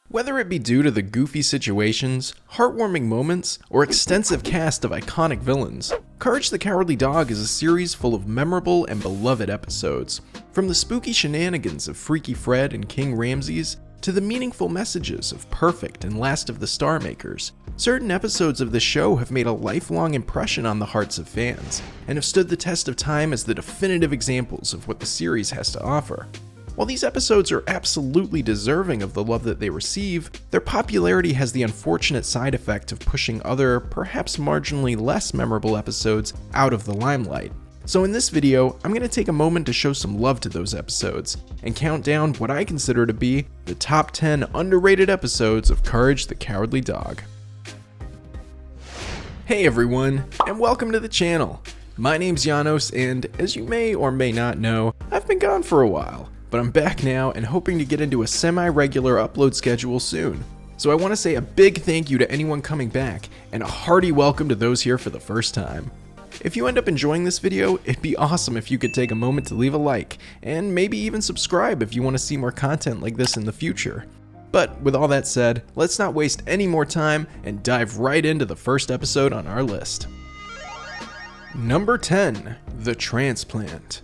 Whether it be due to the goofy situations, heartwarming moments, or extensive cast of iconic villains, Courage the Cowardly Dog is a series full of memorable and beloved episodes. From the spooky shenanigans of Freaky Fred and King Ramses, to the meaningful messages of Perfect and Last of the Star Makers, certain episodes of the show have made a lifelong impression on the hearts of fans, and have stood the test of time as the definitive examples of what the series has to offer. While these episodes are absolutely deserving of the love that they receive, their popularity has the unfortunate side effect of pushing other, perhaps marginally less memorable episodes out of the limelight. So in this video, I'm going to take a moment to show some love to those episodes, and count down what I consider to be the top 10 underrated episodes of Courage the Cowardly Dog. Hey everyone, and welcome to the channel. My name's Janos, and as you may or may not know, I've been gone for a while. But I'm back now and hoping to get into a semi-regular upload schedule soon. So I want to say a big thank you to anyone coming back, and a hearty welcome to those here for the first time. If you end up enjoying this video, it'd be awesome if you could take a moment to leave a like, and maybe even subscribe if you want to see more content like this in the future. But with all that said, let's not waste any more time and dive right into the first episode on our list. Number 10, The Transplant.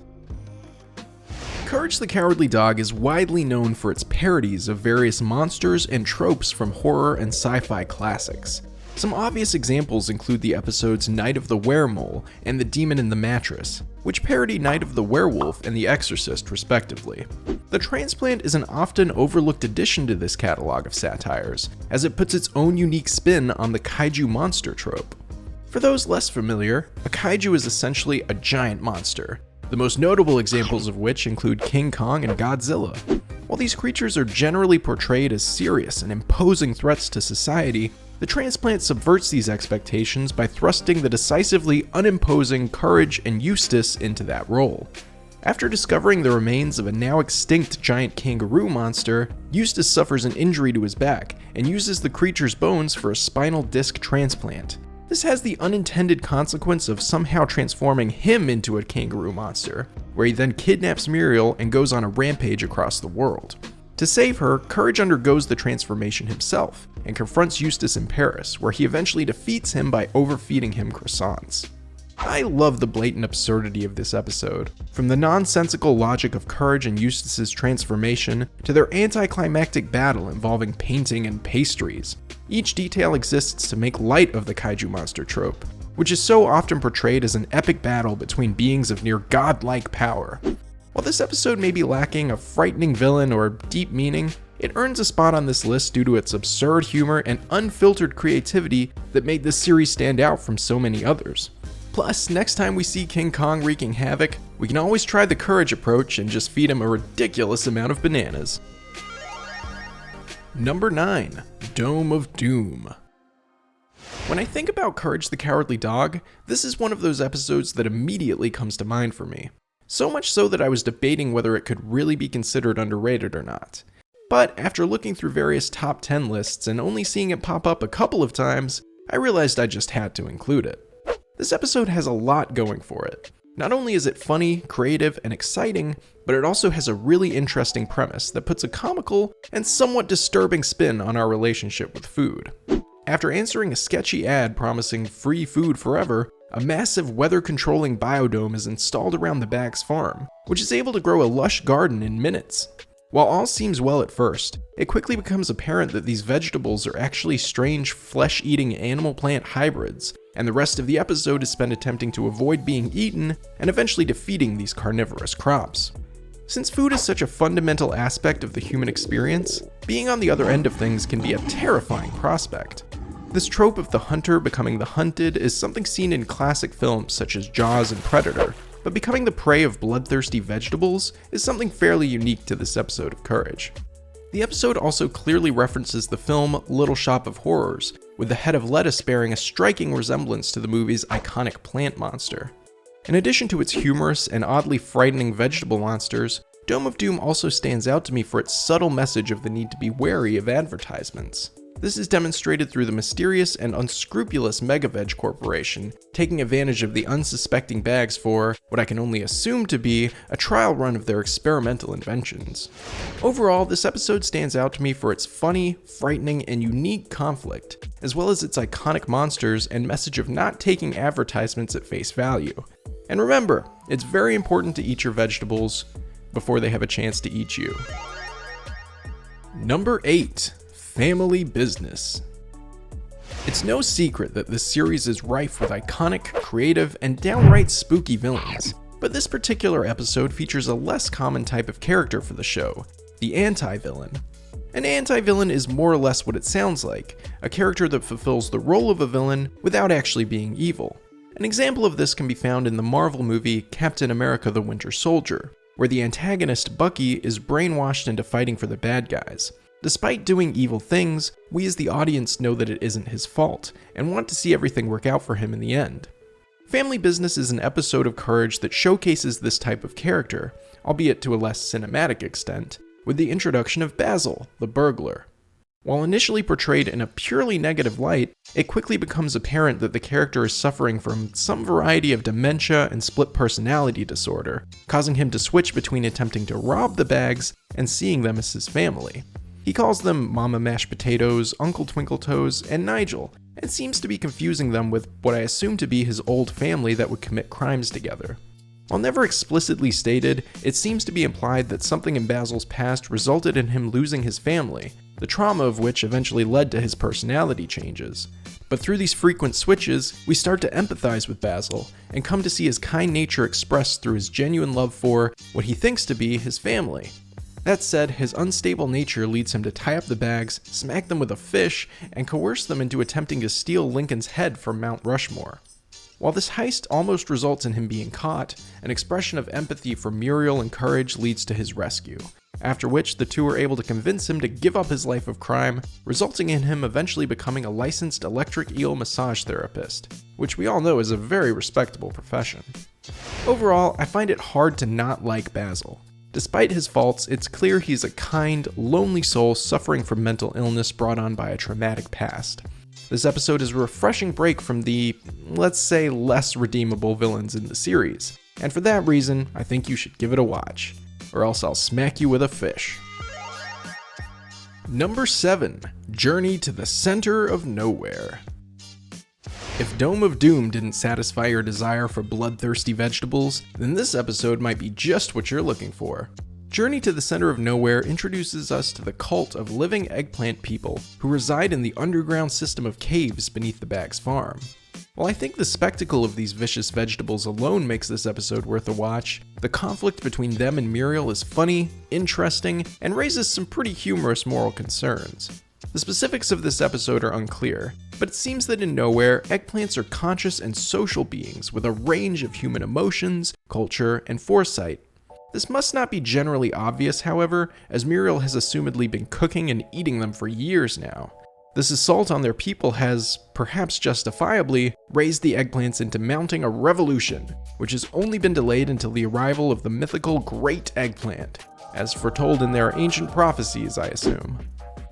Courage the Cowardly Dog is widely known for its parodies of various monsters and tropes from horror and sci-fi classics. Some obvious examples include the episodes Night of the Weremole and The Demon in the Mattress, which parody Night of the Werewolf and The Exorcist respectively. The Transplant is an often overlooked addition to this catalog of satires, as it puts its own unique spin on the kaiju monster trope. For those less familiar, a kaiju is essentially a giant monster, the most notable examples of which include King Kong and Godzilla. While these creatures are generally portrayed as serious and imposing threats to society, the Transplant subverts these expectations by thrusting the decisively unimposing Courage and Eustace into that role. After discovering the remains of a now extinct giant kangaroo monster, Eustace suffers an injury to his back and uses the creature's bones for a spinal disc transplant. This has the unintended consequence of somehow transforming him into a kangaroo monster, where he then kidnaps Muriel and goes on a rampage across the world. To save her, Courage undergoes the transformation himself, and confronts Eustace in Paris, where he eventually defeats him by overfeeding him croissants. I love the blatant absurdity of this episode, from the nonsensical logic of Courage and Eustace's transformation to their anticlimactic battle involving painting and pastries. Each detail exists to make light of the kaiju monster trope, which is so often portrayed as an epic battle between beings of near godlike power. While this episode may be lacking a frightening villain or deep meaning, it earns a spot on this list due to its absurd humor and unfiltered creativity that made this series stand out from so many others. Plus, next time we see King Kong wreaking havoc, we can always try the Courage approach and just feed him a ridiculous amount of bananas. Number 9, Dome of Doom. When I think about Courage the Cowardly Dog, this is one of those episodes that immediately comes to mind for me. So much so that I was debating whether it could really be considered underrated or not. But after looking through various top 10 lists and only seeing it pop up a couple of times, I realized I just had to include it. This episode has a lot going for it. Not only is it funny, creative, and exciting, but it also has a really interesting premise that puts a comical and somewhat disturbing spin on our relationship with food. After answering a sketchy ad promising free food forever, a massive weather-controlling biodome is installed around the Bags farm, which is able to grow a lush garden in minutes. While all seems well at first, it quickly becomes apparent that these vegetables are actually strange flesh-eating animal-plant hybrids, and the rest of the episode is spent attempting to avoid being eaten and eventually defeating these carnivorous crops. Since food is such a fundamental aspect of the human experience, being on the other end of things can be a terrifying prospect. This trope of the hunter becoming the hunted is something seen in classic films such as Jaws and Predator, but becoming the prey of bloodthirsty vegetables is something fairly unique to this episode of Courage. The episode also clearly references the film Little Shop of Horrors, with the head of lettuce bearing a striking resemblance to the movie's iconic plant monster. In addition to its humorous and oddly frightening vegetable monsters, Dome of Doom also stands out to me for its subtle message of the need to be wary of advertisements. This is demonstrated through the mysterious and unscrupulous MegaVeg Corporation taking advantage of the unsuspecting bags for what I can only assume to be a trial run of their experimental inventions. Overall, this episode stands out to me for its funny, frightening, and unique conflict, as well as its iconic monsters and message of not taking advertisements at face value. And remember, it's very important to eat your vegetables before they have a chance to eat you. Number 8. Family Business. It's no secret that this series is rife with iconic, creative, and downright spooky villains, but this particular episode features a less common type of character for the show, the anti-villain. An anti-villain is more or less what it sounds like, a character that fulfills the role of a villain without actually being evil. An example of this can be found in the Marvel movie Captain America: The Winter Soldier, where the antagonist Bucky is brainwashed into fighting for the bad guys. Despite doing evil things, we as the audience know that it isn't his fault, and want to see everything work out for him in the end. Family Business is an episode of Courage that showcases this type of character, albeit to a less cinematic extent, with the introduction of Basil, the burglar. While initially portrayed in a purely negative light, it quickly becomes apparent that the character is suffering from some variety of dementia and split personality disorder, causing him to switch between attempting to rob the bags and seeing them as his family. He calls them Mama Mashed Potatoes, Uncle Twinkletoes, and Nigel, and seems to be confusing them with what I assume to be his old family that would commit crimes together. While never explicitly stated, it seems to be implied that something in Basil's past resulted in him losing his family, the trauma of which eventually led to his personality changes. But through these frequent switches, we start to empathize with Basil, and come to see his kind nature expressed through his genuine love for what he thinks to be his family. That said, his unstable nature leads him to tie up the bags, smack them with a fish, and coerce them into attempting to steal Lincoln's head from Mount Rushmore. While this heist almost results in him being caught, an expression of empathy for Muriel and Courage leads to his rescue, after which the two are able to convince him to give up his life of crime, resulting in him eventually becoming a licensed electric eel massage therapist, which we all know is a very respectable profession. Overall, I find it hard to not like Basil. Despite his faults, it's clear he's a kind, lonely soul suffering from mental illness brought on by a traumatic past. This episode is a refreshing break from the, let's say, less redeemable villains in the series, and for that reason, I think you should give it a watch, or else I'll smack you with a fish. Number 7. Journey to the Center of Nowhere. If Dome of Doom didn't satisfy your desire for bloodthirsty vegetables, then this episode might be just what you're looking for. Journey to the Center of Nowhere introduces us to the cult of living eggplant people who reside in the underground system of caves beneath the Bags farm. While I think the spectacle of these vicious vegetables alone makes this episode worth a watch, the conflict between them and Muriel is funny, interesting, and raises some pretty humorous moral concerns. The specifics of this episode are unclear, but it seems that in Nowhere, eggplants are conscious and social beings with a range of human emotions, culture, and foresight. This must not be generally obvious, however, as Muriel has assumedly been cooking and eating them for years now. This assault on their people has, perhaps justifiably, raised the eggplants into mounting a revolution, which has only been delayed until the arrival of the mythical Great Eggplant, as foretold in their ancient prophecies, I assume.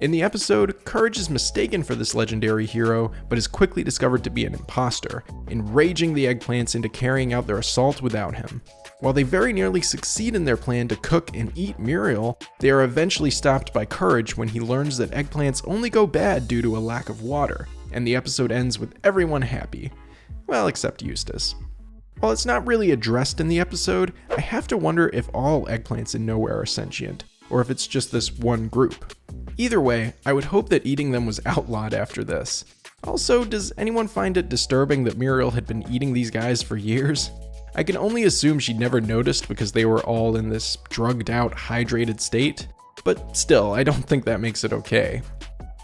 In the episode, Courage is mistaken for this legendary hero, but is quickly discovered to be an imposter, enraging the eggplants into carrying out their assault without him. While they very nearly succeed in their plan to cook and eat Muriel, they are eventually stopped by Courage when he learns that eggplants only go bad due to a lack of water, and the episode ends with everyone happy. Well, except Eustace. While it's not really addressed in the episode, I have to wonder if all eggplants in Nowhere are sentient, or if it's just this one group. Either way, I would hope that eating them was outlawed after this. Also, does anyone find it disturbing that Muriel had been eating these guys for years? I can only assume she never noticed because they were all in this drugged out, hydrated state, but still, I don't think that makes it okay.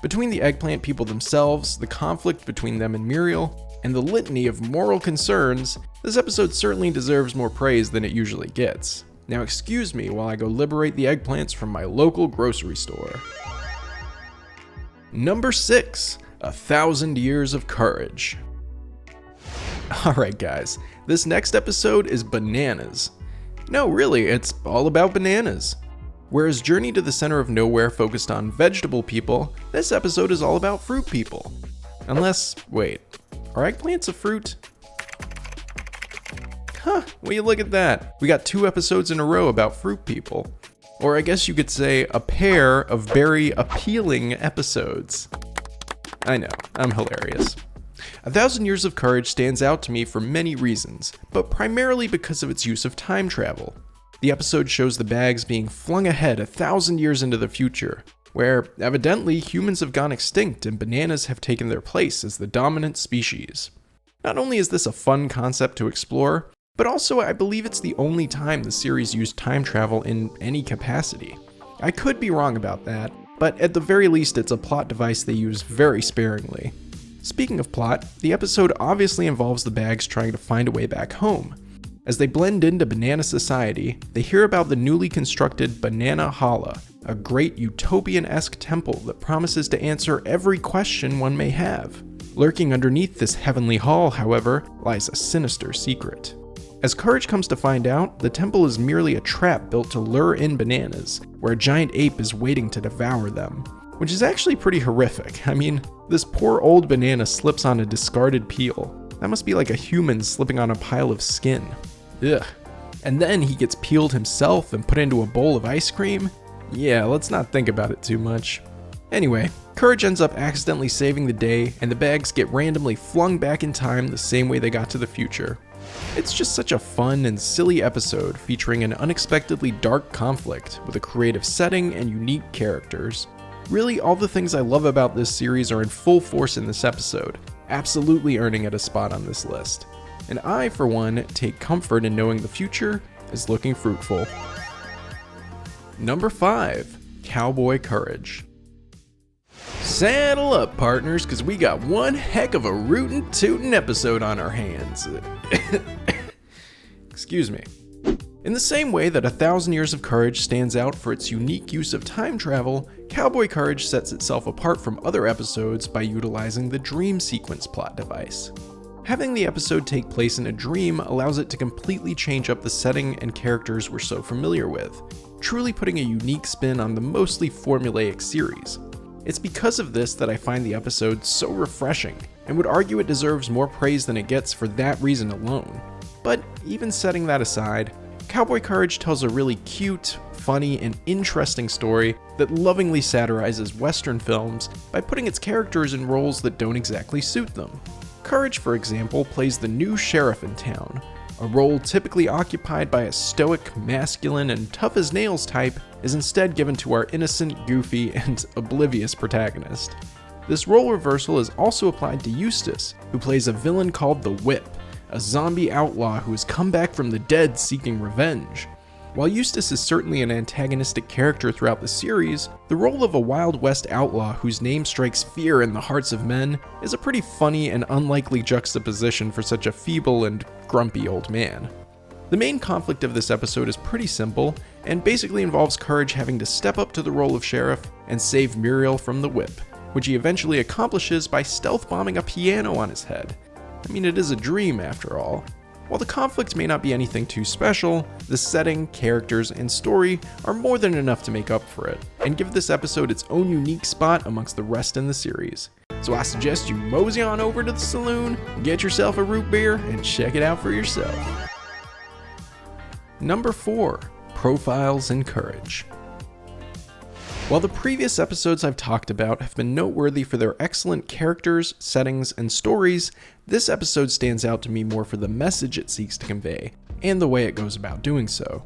Between the eggplant people themselves, the conflict between them and Muriel, and the litany of moral concerns, this episode certainly deserves more praise than it usually gets. Now excuse me while I go liberate the eggplants from my local grocery store. Number 6. 1,000 Years of Courage. Alright guys, this next episode is bananas. No, really, it's all about bananas. Whereas Journey to the Center of Nowhere focused on vegetable people, this episode is all about fruit people. Unless, wait, are eggplants a fruit? Huh, will you look at that? We got 2 episodes in a row about fruit people. Or I guess you could say a pair of very appealing episodes. I know, I'm hilarious. 1,000 Years of Courage stands out to me for many reasons, but primarily because of its use of time travel. The episode shows the bags being flung ahead 1,000 years into the future, where evidently humans have gone extinct and bananas have taken their place as the dominant species. Not only is this a fun concept to explore, but also I believe it's the only time the series used time travel in any capacity. I could be wrong about that, but at the very least it's a plot device they use very sparingly. Speaking of plot, the episode obviously involves the bags trying to find a way back home. As they blend into banana society, they hear about the newly constructed Banana Hala, a great utopian-esque temple that promises to answer every question one may have. Lurking underneath this heavenly hall, however, lies a sinister secret. As Courage comes to find out, the temple is merely a trap built to lure in bananas, where a giant ape is waiting to devour them. Which is actually pretty horrific. I mean, this poor old banana slips on a discarded peel. That must be like a human slipping on a pile of skin. Ugh. And then he gets peeled himself and put into a bowl of ice cream? Yeah, let's not think about it too much. Anyway, Courage ends up accidentally saving the day, and the bags get randomly flung back in time the same way they got to the future. It's just such a fun and silly episode featuring an unexpectedly dark conflict with a creative setting and unique characters. Really, all the things I love about this series are in full force in this episode, absolutely earning it a spot on this list. And I, for one, take comfort in knowing the future is looking fruitful. Number 5, Cowboy Courage. Saddle up, partners, because we got one heck of a rootin' tootin' episode on our hands. Excuse me. In the same way that 1,000 Years of Courage stands out for its unique use of time travel, Cowboy Courage sets itself apart from other episodes by utilizing the dream sequence plot device. Having the episode take place in a dream allows it to completely change up the setting and characters we're so familiar with, truly putting a unique spin on the mostly formulaic series. It's because of this that I find the episode so refreshing, and would argue it deserves more praise than it gets for that reason alone. But even setting that aside, Cowboy Courage tells a really cute, funny, and interesting story that lovingly satirizes Western films by putting its characters in roles that don't exactly suit them. Courage, for example, plays the new sheriff in town. A role typically occupied by a stoic, masculine, and tough-as-nails type is instead given to our innocent, goofy, and oblivious protagonist. This role reversal is also applied to Eustace, who plays a villain called the Whip, a zombie outlaw who has come back from the dead seeking revenge. While Eustace is certainly an antagonistic character throughout the series, the role of a Wild West outlaw whose name strikes fear in the hearts of men is a pretty funny and unlikely juxtaposition for such a feeble and grumpy old man. The main conflict of this episode is pretty simple, and basically involves Courage having to step up to the role of sheriff and save Muriel from the Whip, which he eventually accomplishes by stealth bombing a piano on his head. I mean, it is a dream after all. While the conflict may not be anything too special, the setting, characters, and story are more than enough to make up for it, and give this episode its own unique spot amongst the rest in the series. So I suggest you mosey on over to the saloon, get yourself a root beer, and check it out for yourself. Number 4, Profiles in Courage. While the previous episodes I've talked about have been noteworthy for their excellent characters, settings, and stories, this episode stands out to me more for the message it seeks to convey, and the way it goes about doing so.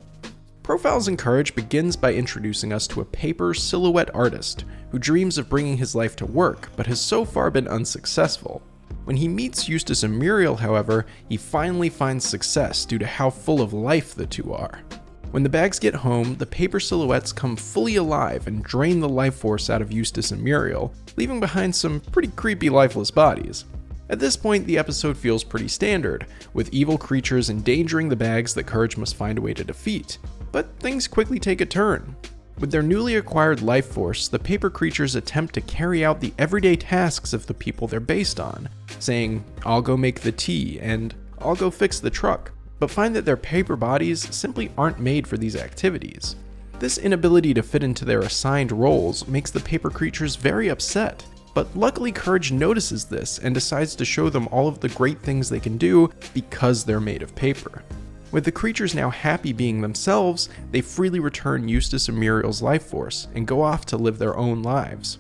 Profiles in Courage begins by introducing us to a paper silhouette artist who dreams of bringing his life to work, but has so far been unsuccessful. When he meets Eustace and Muriel, however, he finally finds success due to how full of life the two are. When the bags get home, the paper silhouettes come fully alive and drain the life force out of Eustace and Muriel, leaving behind some pretty creepy lifeless bodies. At this point, the episode feels pretty standard, with evil creatures endangering the bags that Courage must find a way to defeat. But things quickly take a turn. With their newly acquired life force, the paper creatures attempt to carry out the everyday tasks of the people they're based on, saying, "I'll go make the tea," and "I'll go fix the truck," but find that their paper bodies simply aren't made for these activities. This inability to fit into their assigned roles makes the paper creatures very upset, but luckily Courage notices this and decides to show them all of the great things they can do because they're made of paper. With the creatures now happy being themselves, they freely return Eustace and Muriel's life force and go off to live their own lives.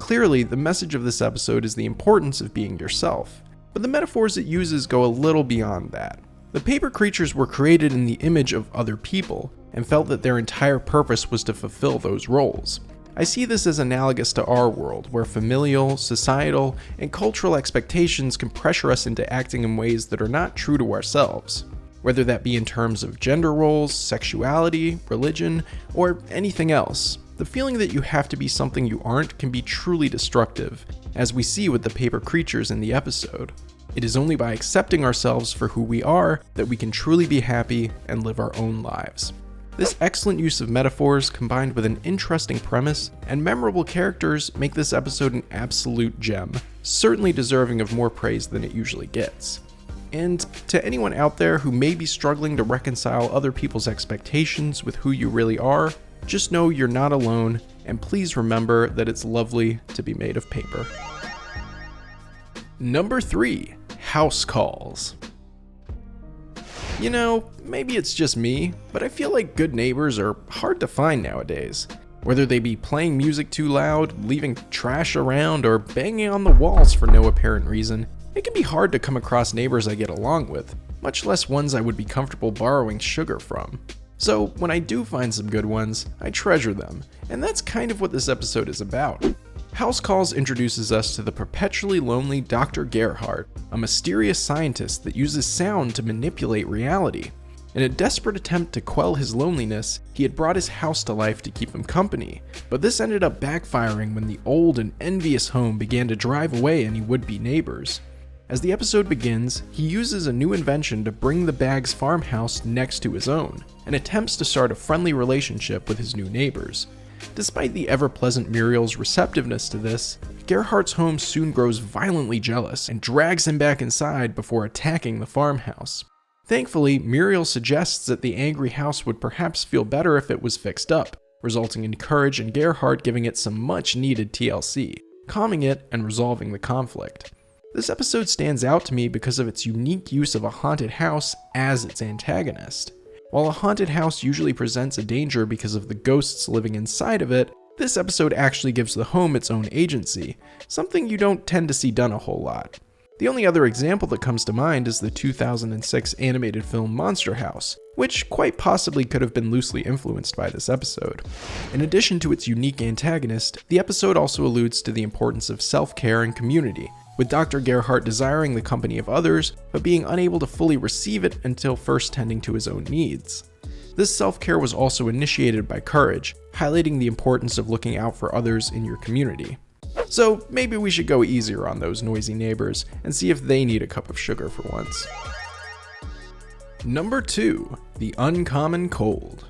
Clearly, the message of this episode is the importance of being yourself, but the metaphors it uses go a little beyond that. The paper creatures were created in the image of other people, and felt that their entire purpose was to fulfill those roles. I see this as analogous to our world, where familial, societal, and cultural expectations can pressure us into acting in ways that are not true to ourselves. Whether that be in terms of gender roles, sexuality, religion, or anything else. The feeling that you have to be something you aren't can be truly destructive, as we see with the paper creatures in the episode. It is only by accepting ourselves for who we are that we can truly be happy and live our own lives. This excellent use of metaphors combined with an interesting premise and memorable characters make this episode an absolute gem, certainly deserving of more praise than it usually gets. And to anyone out there who may be struggling to reconcile other people's expectations with who you really are, just know you're not alone, and please remember that it's lovely to be made of paper. Number 3, house calls. You know, maybe it's just me, but I feel like good neighbors are hard to find nowadays. Whether they be playing music too loud, leaving trash around, or banging on the walls for no apparent reason, it can be hard to come across neighbors I get along with, much less ones I would be comfortable borrowing sugar from. So when I do find some good ones, I treasure them, and that's kind of what this episode is about. House Calls introduces us to the perpetually lonely Dr. Gerhardt, a mysterious scientist that uses sound to manipulate reality. In a desperate attempt to quell his loneliness, he had brought his house to life to keep him company, but this ended up backfiring when the old and envious home began to drive away any would-be neighbors. As the episode begins, he uses a new invention to bring the Baggs farmhouse next to his own, and attempts to start a friendly relationship with his new neighbors. Despite the ever-pleasant Muriel's receptiveness to this, Gerhardt's home soon grows violently jealous and drags him back inside before attacking the farmhouse. Thankfully, Muriel suggests that the angry house would perhaps feel better if it was fixed up, resulting in Courage and Gerhardt giving it some much-needed TLC, calming it and resolving the conflict. This episode stands out to me because of its unique use of a haunted house as its antagonist. While a haunted house usually presents a danger because of the ghosts living inside of it, this episode actually gives the home its own agency, something you don't tend to see done a whole lot. The only other example that comes to mind is the 2006 animated film Monster House, which quite possibly could have been loosely influenced by this episode. In addition to its unique antagonist, the episode also alludes to the importance of self-care and community, with Dr. Gerhardt desiring the company of others, but being unable to fully receive it until first tending to his own needs. This self-care was also initiated by Courage, highlighting the importance of looking out for others in your community. So maybe we should go easier on those noisy neighbors and see if they need a cup of sugar for once. Number 2, the uncommon cold.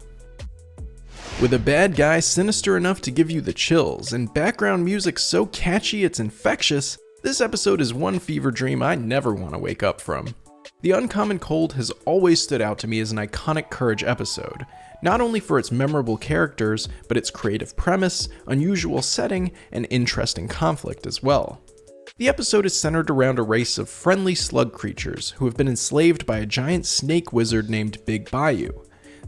With a bad guy sinister enough to give you the chills and background music so catchy it's infectious, this episode is one fever dream I never want to wake up from. The Uncommon Cold has always stood out to me as an iconic Courage episode, not only for its memorable characters, but its creative premise, unusual setting, and interesting conflict as well. The episode is centered around a race of friendly slug creatures who have been enslaved by a giant snake wizard named Big Bayou.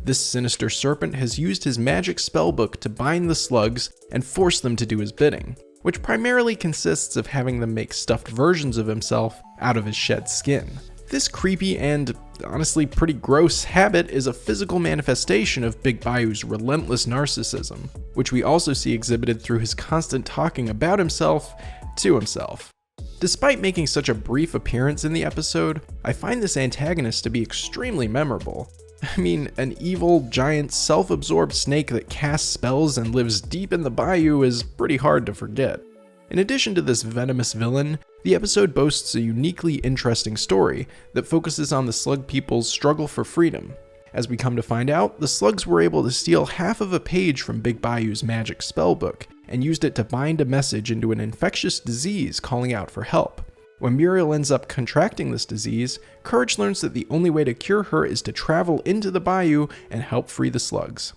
This sinister serpent has used his magic spellbook to bind the slugs and force them to do his bidding, which primarily consists of having them make stuffed versions of himself out of his shed skin. This creepy and honestly pretty gross habit is a physical manifestation of Big Bayou's relentless narcissism, which we also see exhibited through his constant talking about himself to himself. Despite making such a brief appearance in the episode, I find this antagonist to be extremely memorable. I mean, an evil, giant, self-absorbed snake that casts spells and lives deep in the bayou is pretty hard to forget. In addition to this venomous villain, the episode boasts a uniquely interesting story that focuses on the slug people's struggle for freedom. As we come to find out, the slugs were able to steal half of a page from Big Bayou's magic spellbook and used it to bind a message into an infectious disease calling out for help. When Muriel ends up contracting this disease, Courage learns that the only way to cure her is to travel into the bayou and help free the slugs.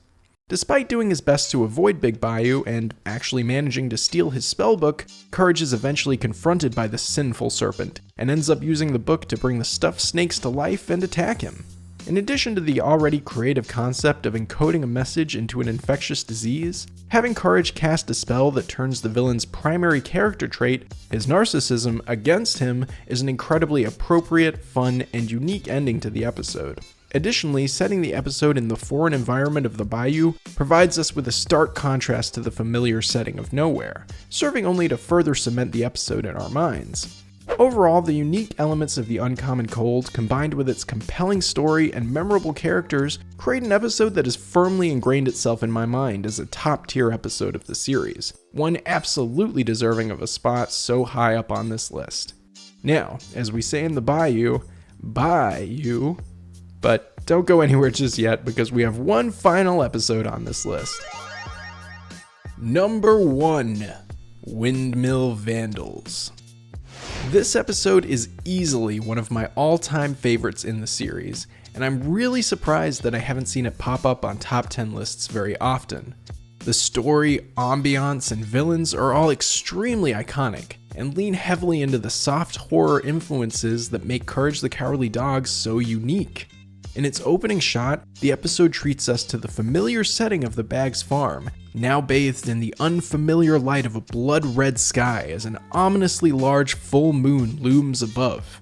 Despite doing his best to avoid Big Bayou and actually managing to steal his spellbook, Courage is eventually confronted by the sinful serpent and ends up using the book to bring the stuffed snakes to life and attack him. In addition to the already creative concept of encoding a message into an infectious disease, having Courage cast a spell that turns the villain's primary character trait, his narcissism, against him is an incredibly appropriate, fun, and unique ending to the episode. Additionally, setting the episode in the foreign environment of the bayou provides us with a stark contrast to the familiar setting of nowhere, serving only to further cement the episode in our minds. Overall, the unique elements of The Uncommon Cold, combined with its compelling story and memorable characters, create an episode that has firmly ingrained itself in my mind as a top-tier episode of the series, one absolutely deserving of a spot so high up on this list. Now, as we say in the bayou, bye you. But don't go anywhere just yet, because we have one final episode on this list. Number 1. Windmill Vandals. This episode is easily one of my all-time favorites in the series, and I'm really surprised that I haven't seen it pop up on top 10 lists very often. The story, ambiance, and villains are all extremely iconic, and lean heavily into the soft horror influences that make Courage the Cowardly Dog so unique. In its opening shot, the episode treats us to the familiar setting of the Baggs farm, now bathed in the unfamiliar light of a blood-red sky as an ominously large full moon looms above.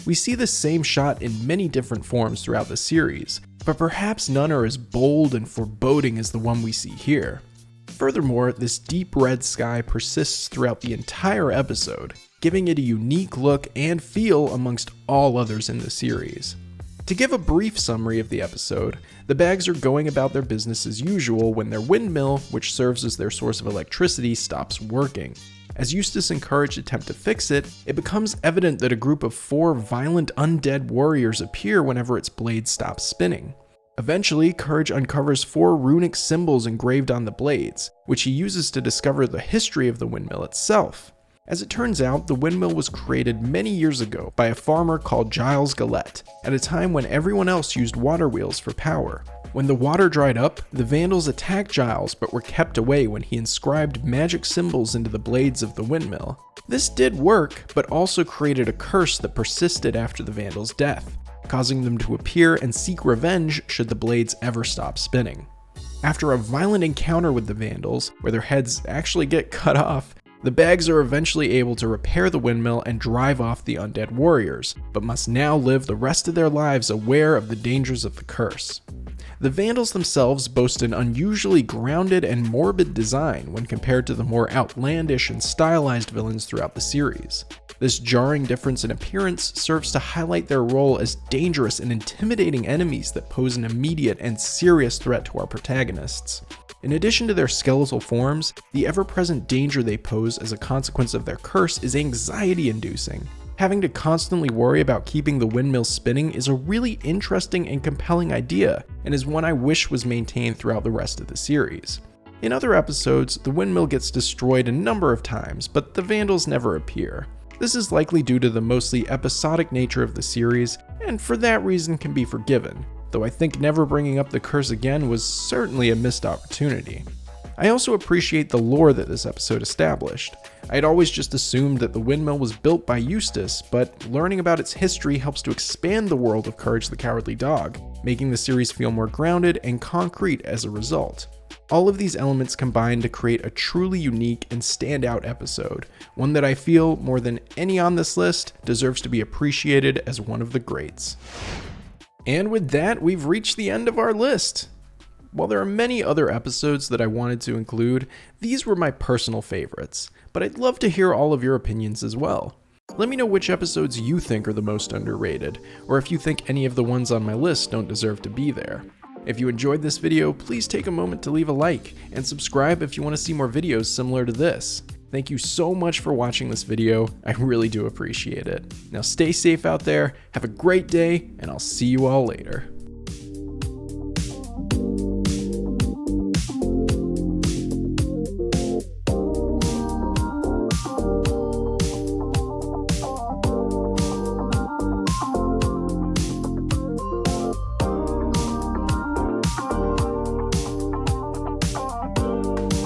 We see the same shot in many different forms throughout the series, but perhaps none are as bold and foreboding as the one we see here. Furthermore, this deep red sky persists throughout the entire episode, giving it a unique look and feel amongst all others in the series. To give a brief summary of the episode, the Baggs are going about their business as usual when their windmill, which serves as their source of electricity, stops working. As Eustace and Courage attempt to fix it, it becomes evident that a group of 4 violent undead warriors appear whenever its blade stops spinning. Eventually, Courage uncovers 4 runic symbols engraved on the blades, which he uses to discover the history of the windmill itself. As it turns out, the windmill was created many years ago by a farmer called Giles Gillette, at a time when everyone else used water wheels for power. When the water dried up, the Vandals attacked Giles but were kept away when he inscribed magic symbols into the blades of the windmill. This did work, but also created a curse that persisted after the Vandals' death, causing them to appear and seek revenge should the blades ever stop spinning. After a violent encounter with the Vandals, where their heads actually get cut off, the Baggs are eventually able to repair the windmill and drive off the undead warriors, but must now live the rest of their lives aware of the dangers of the curse. The Vandals themselves boast an unusually grounded and morbid design when compared to the more outlandish and stylized villains throughout the series. This jarring difference in appearance serves to highlight their role as dangerous and intimidating enemies that pose an immediate and serious threat to our protagonists. In addition to their skeletal forms, the ever-present danger they pose as a consequence of their curse is anxiety-inducing. Having to constantly worry about keeping the windmill spinning is a really interesting and compelling idea, and is one I wish was maintained throughout the rest of the series. In other episodes, the windmill gets destroyed a number of times, but the Vandals never appear. This is likely due to the mostly episodic nature of the series, and for that reason can be forgiven, though I think never bringing up the curse again was certainly a missed opportunity. I also appreciate the lore that this episode established. I had always just assumed that the windmill was built by Eustace, but learning about its history helps to expand the world of Courage the Cowardly Dog, making the series feel more grounded and concrete as a result. All of these elements combine to create a truly unique and standout episode, one that I feel, more than any on this list, deserves to be appreciated as one of the greats. And with that, we've reached the end of our list. While there are many other episodes that I wanted to include, these were my personal favorites, but I'd love to hear all of your opinions as well. Let me know which episodes you think are the most underrated, or if you think any of the ones on my list don't deserve to be there. If you enjoyed this video, please take a moment to leave a like, and subscribe if you want to see more videos similar to this. Thank you so much for watching this video, I really do appreciate it. Now stay safe out there, have a great day, and I'll see you all later.